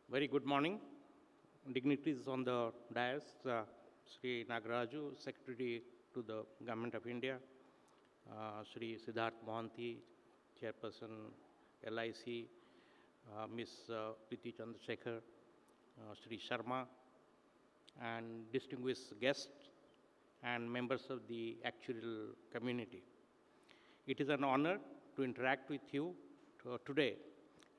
Very good morning. Dignitaries on the dais, Sri Nagaraju, Secretary to the Government of India, Sri Deepak Mohanty, Chairperson LIC, Ms. Priti Chandrasekhar, Sri Sharma, and distinguished guests and members of the actuarial community. It is an honor to interact with you today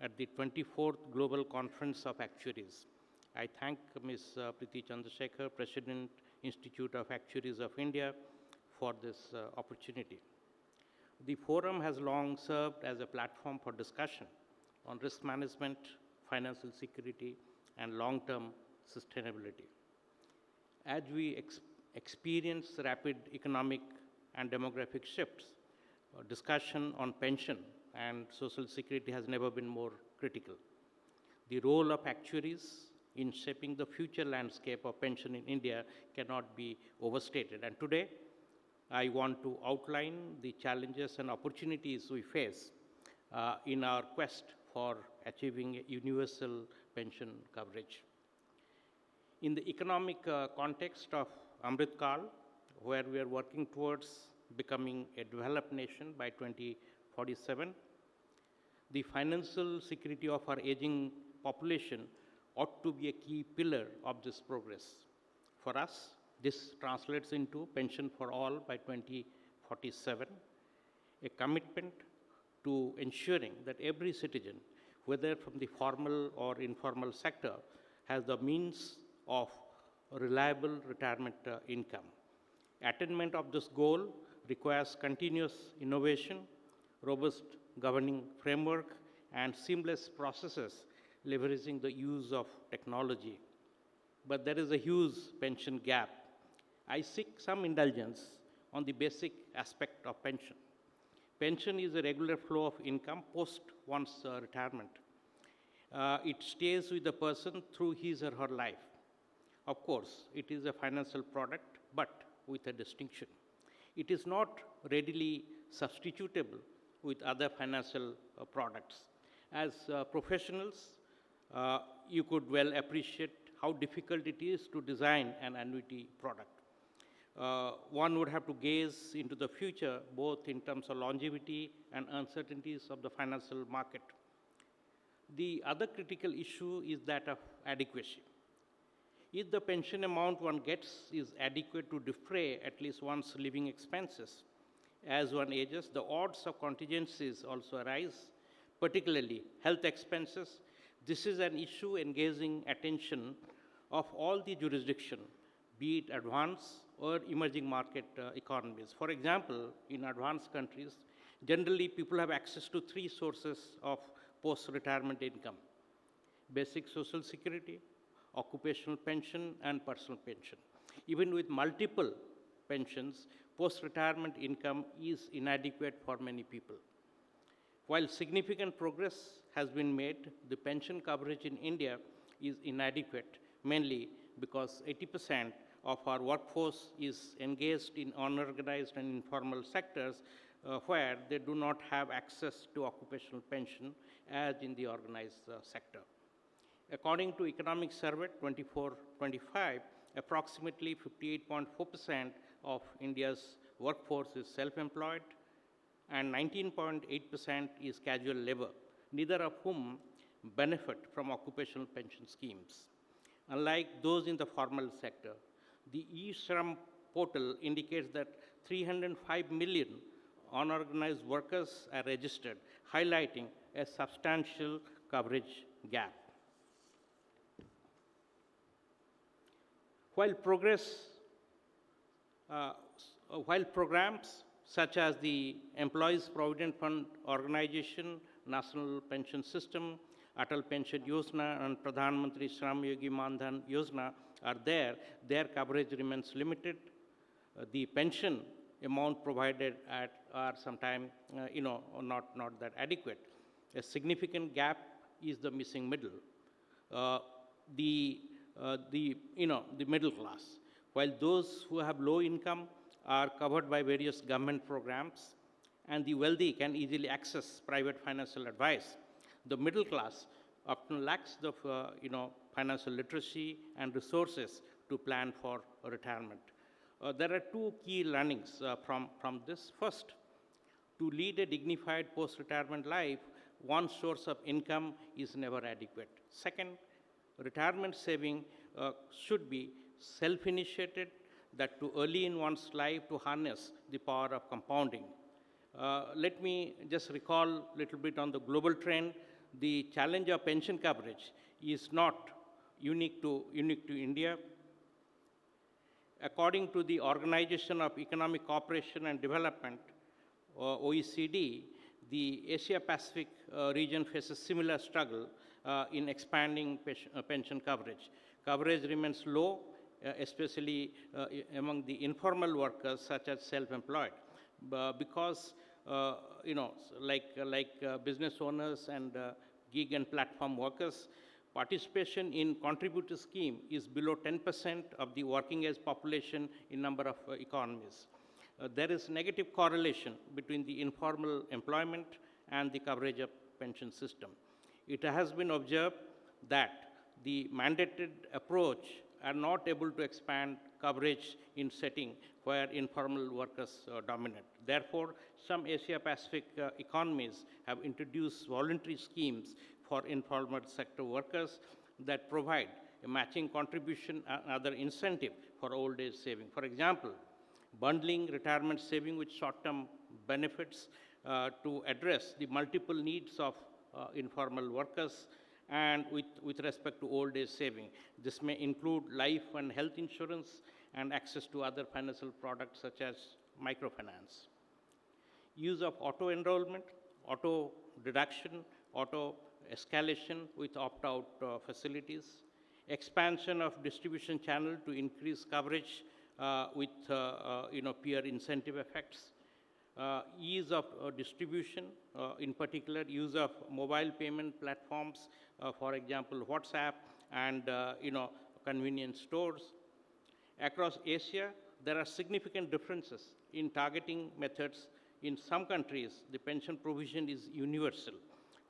at the 24th Global Conference of Actuaries. I thank Ms. Priti Chandrasekhar, President, Institute of Actuaries of India, for this opportunity. The forum has long served as a platform for discussion on risk management, financial security, and long-term sustainability. As we experience rapid economic and demographic shifts, discussion on pension and social security has never been more critical. The role of actuaries in shaping the future landscape of pension in India cannot be overstated. And today, I want to outline the challenges and opportunities we face in our quest for achieving universal pension coverage. In the economic context of Amrit Kal, where we are working towards becoming a developed nation by 2047, the financial security of our aging population ought to be a key pillar of this progress. For us, this translates into pension for all by 2047, a commitment to ensuring that every citizen, whether from the formal or informal sector, has the means of reliable retirement income. Attainment of this goal requires continuous innovation, robust governing framework, and seamless processes leveraging the use of technology. But there is a huge pension gap. I seek some indulgence on the basic aspect of pension. Pension is a regular flow of income post one's retirement. It stays with the person through his or her life. Of course, it is a financial product, but with a distinction. It is not readily substitutable with other financial products. As professionals, you could well appreciate how difficult it is to design an annuity product. One would have to gaze into the future, both in terms of longevity and uncertainties of the financial market. The other critical issue is that of adequacy. If the pension amount one gets is adequate to defray at least one's living expenses, as one ages, the odds of contingencies also arise, particularly health expenses. This is an issue engaging attention of all the jurisdictions, be it advanced or emerging market economies. For example, in advanced countries, generally people have access to three sources of post-retirement income: basic social security, occupational pension, and personal pension. Even with multiple pensions, post-retirement income is inadequate for many people. While significant progress has been made, the pension coverage in India is inadequate, mainly because 80% of our workforce is engaged in unorganized and informal sectors where they do not have access to occupational pension as in the organized sector. According to Economic Survey 24-25, approximately 58.4% of India's workforce is self-employed and 19.8% is casual labor, neither of whom benefit from occupational pension schemes. Unlike those in the formal sector, the e-Shram portal indicates that 305 million unorganized workers are registered, highlighting a substantial coverage gap. While programs such as the Employees Provident Fund Organization, National Pension System, Atal Pension Yojana, and Pradhan Mantri Shram Yogi Man Dhan Yojana are there, their coverage remains limited. The pension amount provided are sometimes, not that adequate. A significant gap is the missing middle. The middle class. While those who have low income are covered by various government programs, and the wealthy can easily access private financial advice, the middle class often lacks the financial literacy and resources to plan for retirement. There are two key learnings from this. First, to lead a dignified post-retirement life, one source of income is never adequate. Second, retirement saving should be self-initiated, that too early in one's life to harness the power of compounding. Let me just recall a little bit on the global trend. The challenge of pension coverage is not unique to India. According to the Organization of Economic Cooperation and Development, OECD, the Asia-Pacific region faces similar struggle in expanding pension coverage. Coverage remains low, especially among the informal workers such as self-employed, because business owners and gig and platform workers, participation in contributor scheme is below 10% of the working age population in number of economies. There is negative correlation between the informal employment and the coverage of pension system. It has been observed that the mandated approach are not able to expand coverage in setting where informal workers dominate. Therefore, some Asia-Pacific economies have introduced voluntary schemes for informal sector workers that provide a matching contribution and other incentive for old age saving. For example, bundling retirement saving with short-term benefits to address the multiple needs of informal workers and with respect to old age saving. This may include life and health insurance and access to other financial products such as microfinance. Use of auto-enrollment, auto-deduction, auto-escalation with opt-out facilities, expansion of distribution channel to increase coverage with peer incentive effects, ease of distribution, in particular use of mobile payment platforms, for example, WhatsApp and convenience stores. Across Asia, there are significant differences in targeting methods. In some countries, the pension provision is universal,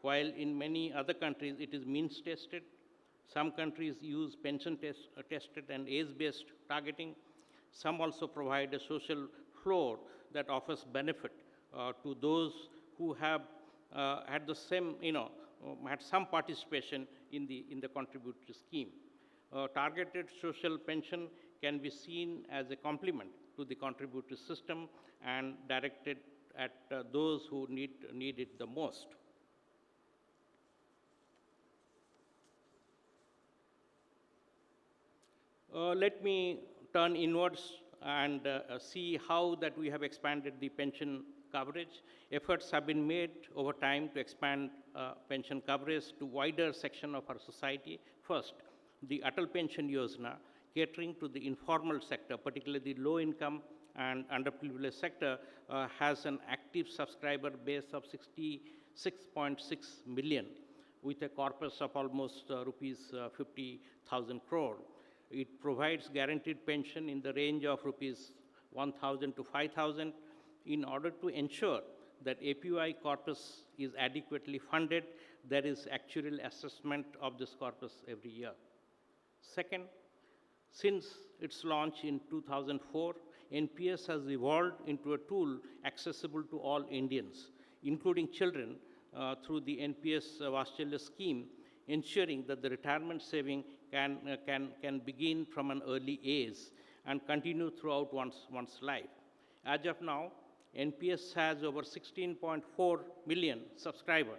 while in many other countries it is means tested. Some countries use pension tested and age-based targeting. Some also provide a social floor that offers benefit to those who have had the same, had some participation in the contributory scheme. Targeted social pension can be seen as a complement to the contributory system and directed at those who need it the most. Let me turn inwards and see how that we have expanded the pension coverage. Efforts have been made over time to expand pension coverage to wider section of our society. First, the Atal Pension Yojana, catering to the informal sector, particularly the low-income and underprivileged sector, has an active subscriber base of 66.6 million, with a corpus of almost rupees 50,000 crore. It provides guaranteed pension in the range of rupees 1,000 to 5,000 in order to ensure that APY corpus is adequately funded. There is actuarial assessment of this corpus every year. Second, since its launch in 2004, NPS has evolved into a tool accessible to all Indians, including children, through the NPS Vatshalya scheme, ensuring that the retirement saving can begin from an early age and continue throughout one's life. As of now, NPS has over 16.4 million subscribers,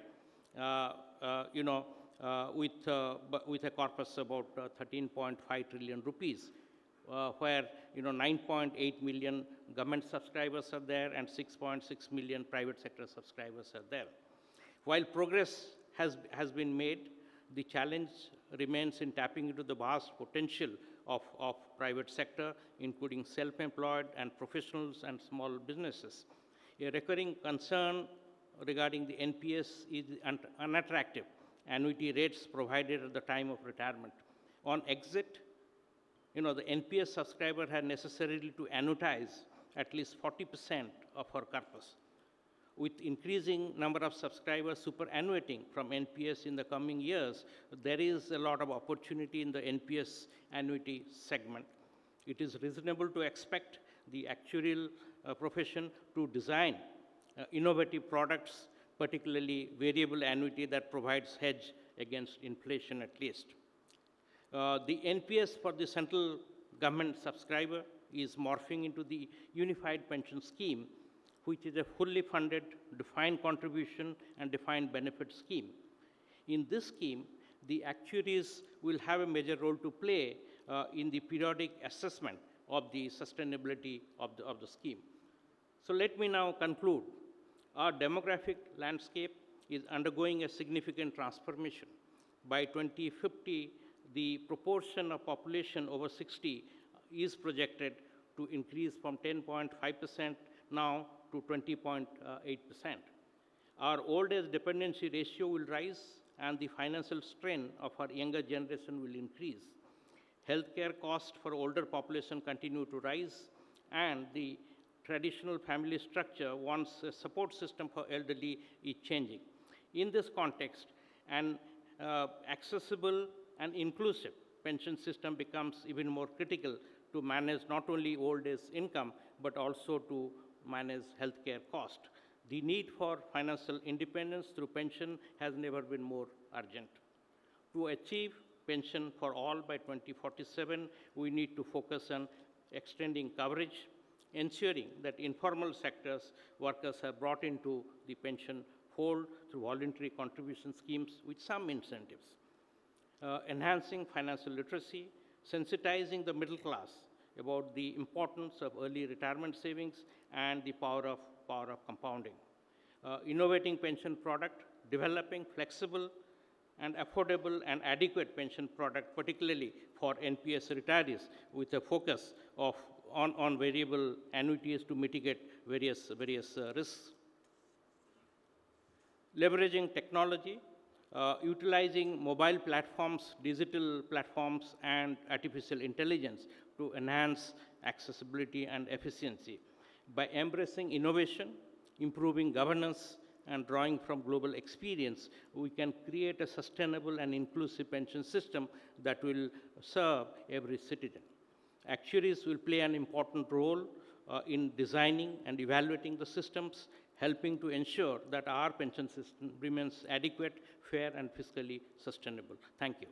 with a corpus about 13.5 trillion rupees, where 9.8 million government subscribers are there and 6.6 million private sector subscribers are there. While progress has been made, the challenge remains in tapping into the vast potential of private sector, including self-employed and professionals and small businesses. A recurring concern regarding the NPS is unattractive annuity rates provided at the time of retirement. On exit, the NPS subscriber had necessarily to annuitize at least 40% of her corpus. With increasing number of subscribers superannuating from NPS in the coming years, there is a lot of opportunity in the NPS annuity segment. It is reasonable to expect the actuarial profession to design innovative products, particularly variable annuity that provides hedge against inflation at least. The NPS for the central government subscriber is morphing into the unified pension scheme, which is a fully funded defined contribution and defined benefit scheme. In this scheme, the actuaries will have a major role to play in the periodic assessment of the sustainability of the scheme. So let me now conclude. Our demographic landscape is undergoing a significant transformation. By 2050, the proportion of population over 60 is projected to increase from 10.5% now to 20.8%. Our old age dependency ratio will rise and the financial strain of our younger generation will increase. Healthcare costs for older population continue to rise, and the traditional family structure, once a support system for elderly, is changing. In this context, an accessible and inclusive pension system becomes even more critical to manage not only old age income, but also to manage healthcare cost. The need for financial independence through pension has never been more urgent. To achieve pension for all by 2047, we need to focus on extending coverage, ensuring that informal sectors workers are brought into the pension fold through voluntary contribution schemes with some incentives, enhancing financial literacy, sensitizing the middle class about the importance of early retirement savings and the power of compounding, innovating pension product, developing flexible and affordable and adequate pension product, particularly for NPS retirees, with a focus on variable annuities to mitigate various risks. Leveraging technology, utilizing mobile platforms, digital platforms, and artificial intelligence to enhance accessibility and efficiency. By embracing innovation, improving governance, and drawing from global experience, we can create a sustainable and inclusive pension system that will serve every citizen. Actuaries will play an important role in designing and evaluating the systems, helping to ensure that our pension system remains adequate, fair, and fiscally sustainable. Thank you.